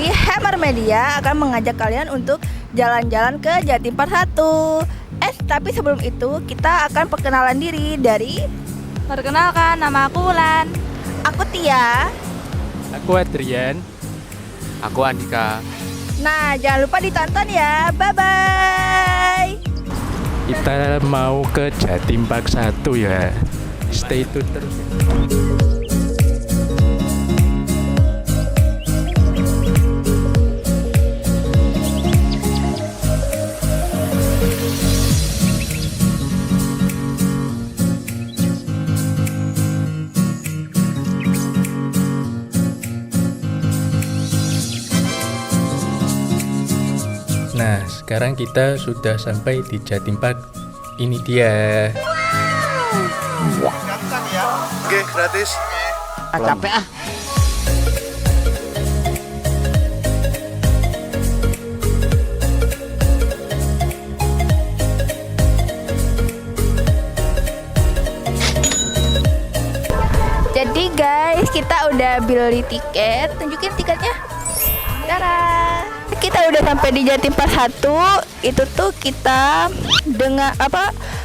dari Hammer Media akan mengajak kalian untuk jalan-jalan ke Jatim Park 1. Tapi sebelum itu kita akan perkenalan diri dari... Perkenalkan, nama aku Wulan. Aku Tia. Aku Adrian. Aku Andika. Nah, jangan lupa ditonton ya. Bye-bye. Kita mau ke Jatim Park 1 ya. Stay tune terus. Nah, sekarang kita sudah sampai di Jatim Park. Ini dia. Oke, gratis. Capek ah. Jadi guys, kita udah beli tiket. Tunjukin tiketnya. Tada. Kita udah sampai di Jatim Park 1. Itu tuh kita dengan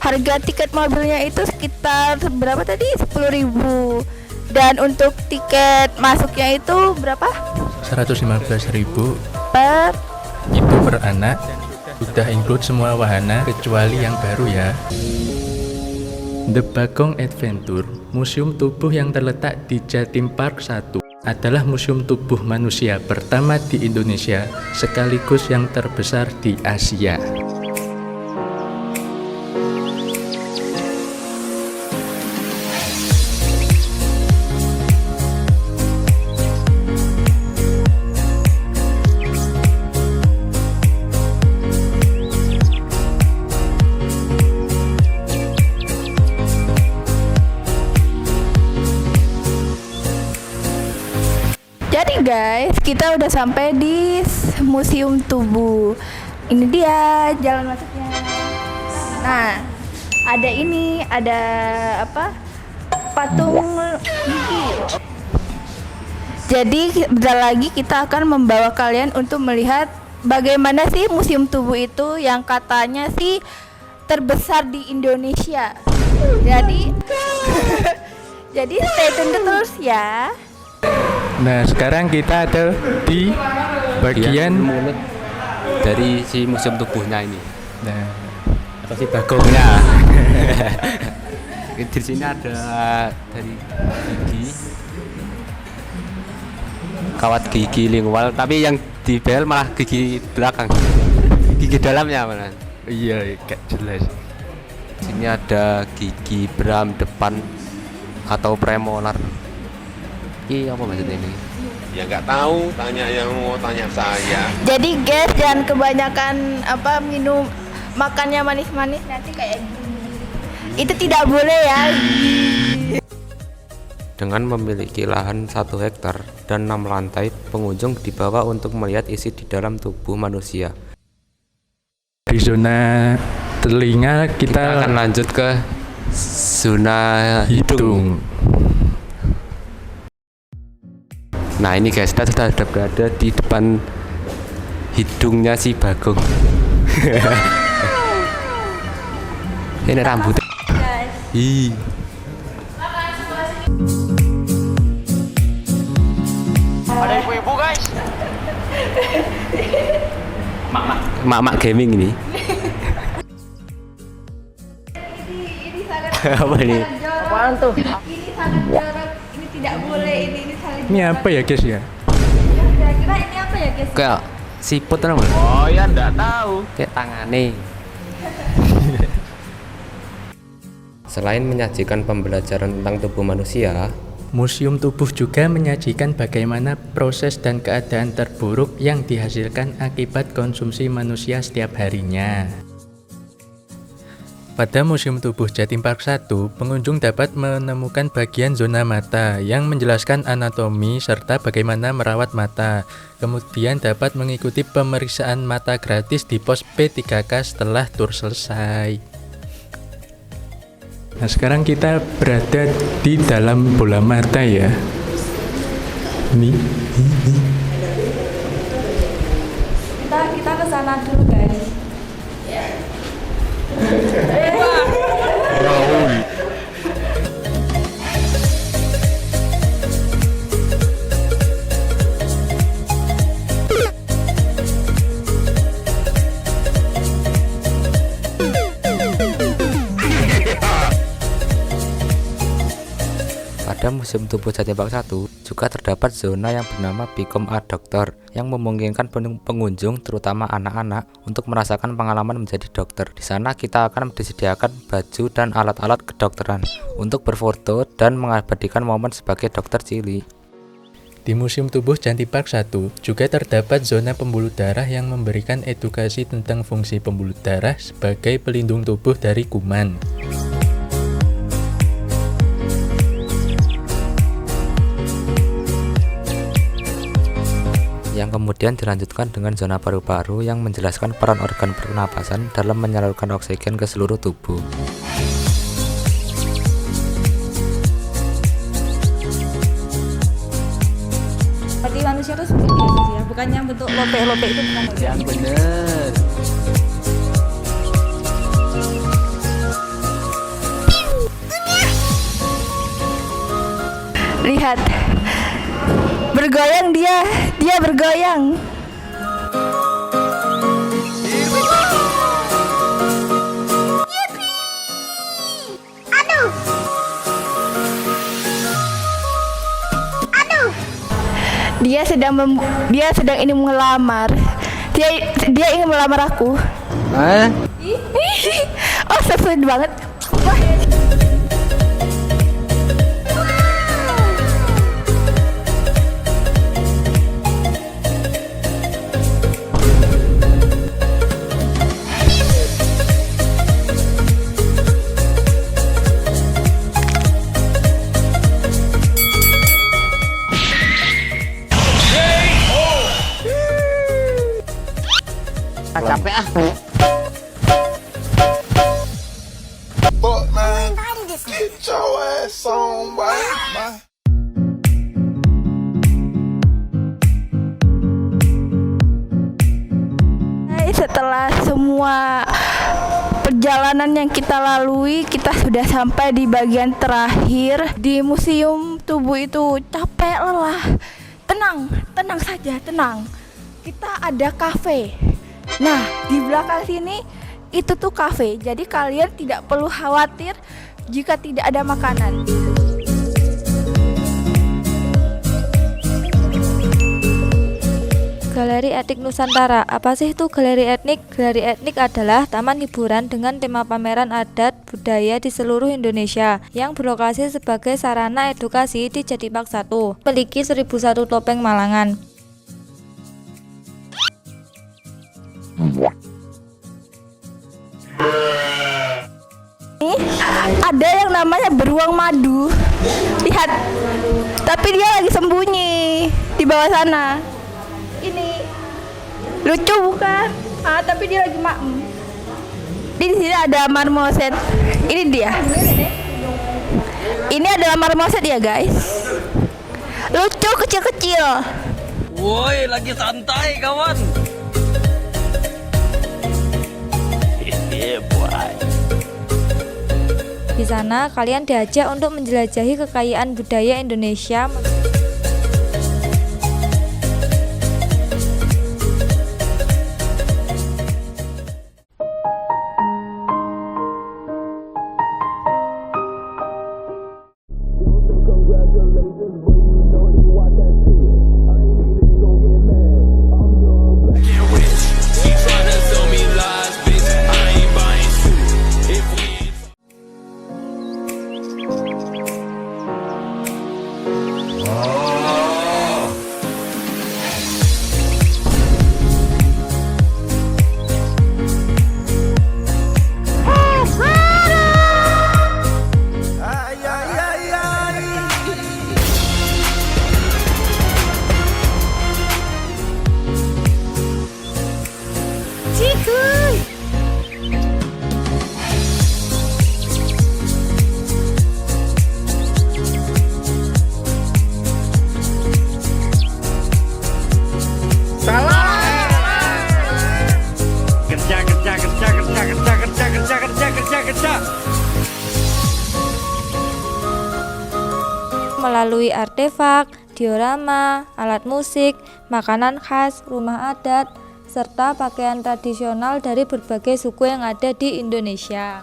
harga tiket mobilnya itu sekitar berapa tadi? 10.000. Dan untuk tiket masuknya itu berapa? 115.000 Per itu per anak. Sudah include semua wahana kecuali yang baru ya. The Bagong Adventure, museum tubuh yang terletak di Jatim Park 1, adalah museum tubuh manusia pertama di Indonesia sekaligus yang terbesar di Asia. Jadi guys, kita udah sampai di museum tubuh. Ini dia jalan masuknya. Nah, ada patung gigi. Jadi bentar lagi kita akan membawa kalian untuk melihat bagaimana sih museum tubuh itu yang katanya sih terbesar di Indonesia. Jadi jadi stay tune terus ya. Nah, sekarang kita ada di bagian mulut dari si museum tubuhnya ini. nah, Atau si bagongnya. Di sini ada dari gigi, kawat gigi lingual, tapi yang di bel malah gigi belakang. Gigi dalamnya mana? iya, kayak jelas. Sini ada gigi bram depan atau premolar. Ini apa maksudnya ini? Ya nggak tahu, tanya yang mau tanya saya. Jadi guys, jangan kebanyakan minum makannya manis-manis nanti kayak gini. Itu tidak boleh ya. Dengan memiliki lahan 1 hektar dan 6 lantai, pengunjung dibawa untuk melihat isi di dalam tubuh manusia. Di zona telinga Kita akan lanjut ke zona hidung. Nah ini guys, kita sudah berada di depan hidungnya si Bagong. Ini rambutnya. Ih. Ada ibu-ibu guys. Mak-mak gaming ini. Ini sangat Apa ini? Apaan tuh? Ini sangat jorok. Ini tidak boleh. Ini sangat ini apa ya guys ya? Kira-kira ini apa ya guys? Kayak siput kan? Oh ya nggak tahu. Kayak tangane. Selain menyajikan pembelajaran tentang tubuh manusia, Museum tubuh juga menyajikan bagaimana proses dan keadaan terburuk yang dihasilkan akibat konsumsi manusia setiap harinya. Pada Museum Tubuh Jatim Park 1, pengunjung dapat menemukan bagian zona mata yang menjelaskan anatomi serta bagaimana merawat mata. Kemudian dapat mengikuti pemeriksaan mata gratis di pos P3K setelah tur selesai. Nah, sekarang kita berada di dalam bola mata ya. Nih. Pada Museum Tubuh Jatim Park 1 juga terdapat zona yang bernama Become a Doctor yang memungkinkan pengunjung terutama anak-anak untuk merasakan pengalaman menjadi dokter. Di sana kita akan disediakan baju dan alat-alat kedokteran untuk berfoto dan mengabadikan momen sebagai dokter cilik. Di Museum Tubuh Jatim Park 1 juga terdapat zona pembuluh darah yang memberikan edukasi tentang fungsi pembuluh darah sebagai pelindung tubuh dari kuman. Yang kemudian dilanjutkan dengan zona paru-paru yang menjelaskan peran organ pernapasan dalam menyalurkan oksigen ke seluruh tubuh. Berarti manusia itu seperti biasa sih ya, bukan yang bentuk lope-lope itu bukan ya? Yang bener. Lihat, bergoyang dia bergoyang. Dia sedang ini melamar. Dia ingin melamar aku. Oh, sesuai banget. Wah. Capek ah. Fuck man, get your ass on, boy. Setelah semua perjalanan yang kita lalui, kita sudah sampai di bagian terakhir di Museum Tubuh itu. Capek, lelah. Tenang saja, tenang. Kita ada kafe. Nah, di belakang sini itu tuh kafe. Jadi kalian tidak perlu khawatir jika tidak ada makanan. Galeri Etnik Nusantara. Apa sih itu galeri etnik? Galeri etnik adalah taman hiburan dengan tema pameran adat budaya di seluruh Indonesia yang berlokasi sebagai sarana edukasi di Jatim Park 1. Memiliki 1001 topeng Malangan. Ini ada yang namanya beruang madu. Lihat, tapi dia lagi sembunyi di bawah sana. Ini lucu bukan? Tapi dia lagi maem. Di sini ada marmoset. Ini dia. Ini adalah marmoset ya guys. Lucu kecil-kecil. Woi, lagi santai kawan. Di sana kalian diajak untuk menjelajahi kekayaan budaya Indonesia. Melalui artefak, diorama, alat musik, makanan khas, rumah adat, serta pakaian tradisional dari berbagai suku yang ada di Indonesia.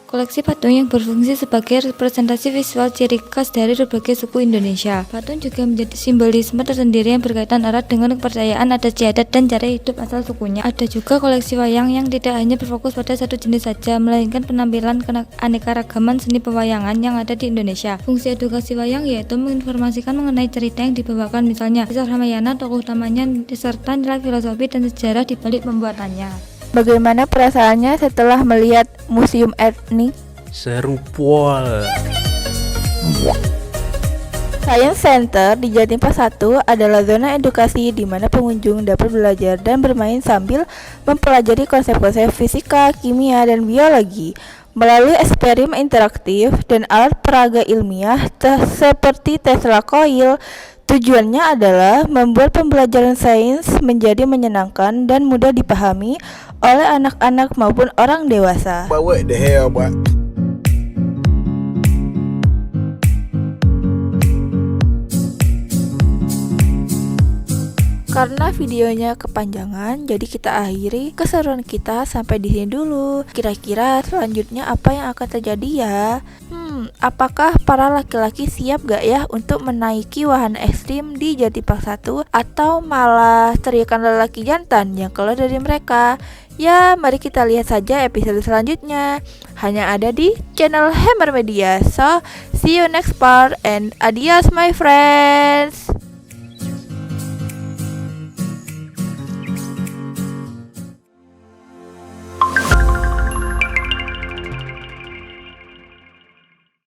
Koleksi patung yang berfungsi sebagai representasi visual ciri khas dari berbagai suku Indonesia. Patung juga menjadi simbolisme tersendiri yang berkaitan erat dengan kepercayaan adat istiadat dan cara hidup asal sukunya. Ada juga koleksi wayang yang tidak hanya berfokus pada satu jenis saja, melainkan penampilan keanekaragaman seni pewayangan yang ada di Indonesia. Fungsi edukasi wayang yaitu menginformasikan mengenai cerita yang dibawakan, misalnya kisah Ramayana, tokoh utamanya, serta nilai filosofi dan sejarah di balik pembuatannya. Bagaimana perasaannya setelah melihat museum etnik? Seru pol. Science Center di Jatim Park 1 adalah zona edukasi di mana pengunjung dapat belajar dan bermain sambil mempelajari konsep-konsep fisika, kimia, dan biologi melalui eksperimen interaktif dan alat peraga ilmiah seperti Tesla Coil. Tujuannya adalah membuat pembelajaran sains menjadi menyenangkan dan mudah dipahami oleh anak-anak maupun orang dewasa. But what the hell, boy? Karena videonya kepanjangan, jadi kita akhiri keseruan kita sampai di sini dulu. Kira-kira selanjutnya apa yang akan terjadi ya? Apakah para laki-laki siap gak ya untuk menaiki wahana ekstrim di Jatim Park 1? Atau malah teriakan lelaki jantan yang keluar dari mereka? Ya, mari kita lihat saja episode selanjutnya. Hanya ada di channel Hammer Media. So, see you next part and adios my friends.